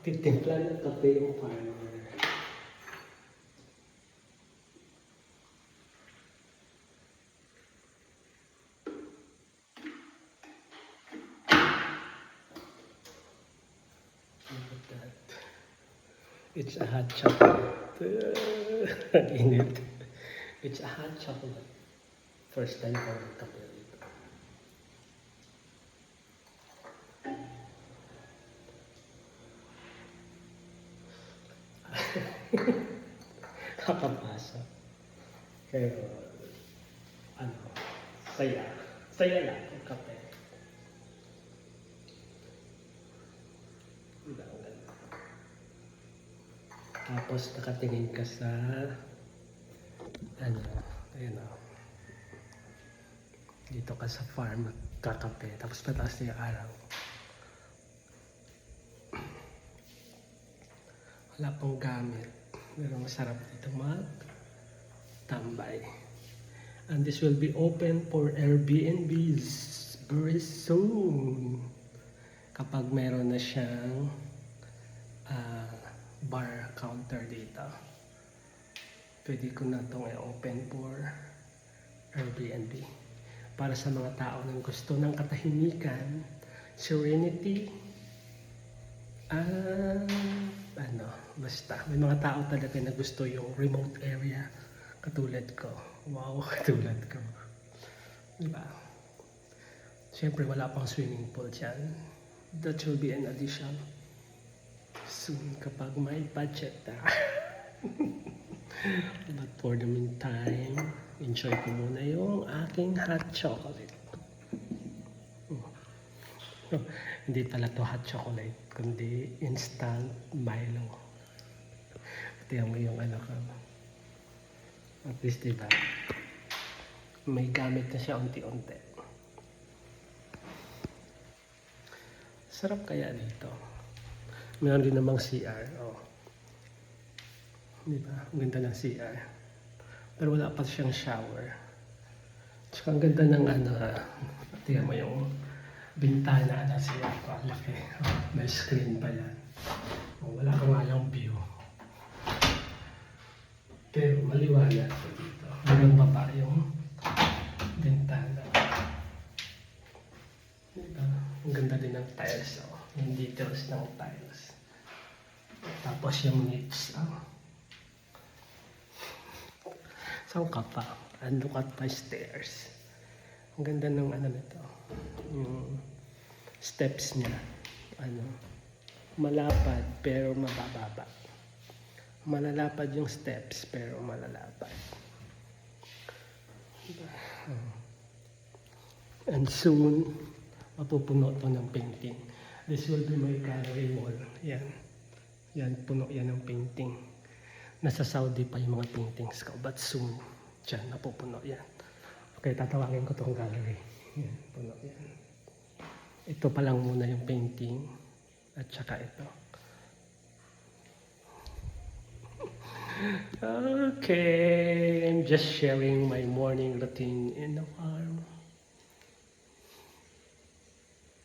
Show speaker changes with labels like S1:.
S1: Titimpla ng kape yung farmer. Look at that. It's a hot chocolate. Init. It's a hot chocolate. First time ko ng kape rito. Kakapasa. Pero, ano, saya. Saya lang yung kape. Diba, ang ganda. Tapos nakatingin ka sa, ano, ayun o. Dito ka sa farm, kakape. Tapos pataas na yung araw. Wala pong gamit. Pero masarap dito mag-tambay. And this will be open for Airbnbs very soon. Kapag meron na siyang bar counter dito. Pwede ko na itong i-open for Airbnb. Para sa mga tao na gusto ng katahimikan, serenity, basta. May mga tao talaga na gusto yung remote area. Katulad ko. Wow, katulad ko. Diba? Siyempre, wala pang swimming pool dyan. That will be an addition soon kapag may budget na. But for the meantime, enjoy ko muna yung aking hot chocolate. Hindi pala to hot chocolate, kundi instant Milo. Tingnan mo yung ano ko. At least diba, may gamit na siya unti-unti. Sarap kaya dito. Meron din namang CR. Oh. Diba? Ang ganda ng CR. Pero wala pa siyang shower. Tsaka ang ganda ng ano ha. Tingnan mo yung bintana na siya. Ang laki. Oh, may screen pa yan. Oh, wala ka nga lang view. Pero maliwanag po dito. Meron pa pa yung bintana. Diba? Ang ganda din ng tiles. Oh. Yung details ng tiles. Tapos yung niche. Oh. Saan ka pa? And look at my stairs. Ang ganda ng ano nito. Yung steps niya. Ano, malapad pero mabababa. Malalapad yung steps pero malalapad. And soon, mapupuno ito ng painting. This will be my gallery wall. Yan. Yan, puno yan ng painting. Nasa Saudi pa yung mga paintings ko. But soon, dyan, napupuno yan. Okay, tatawagin ko itong gallery. Yan, puno yan. Ito pa lang muna yung painting. At saka ito. Okay, I'm just sharing my morning routine in the farm.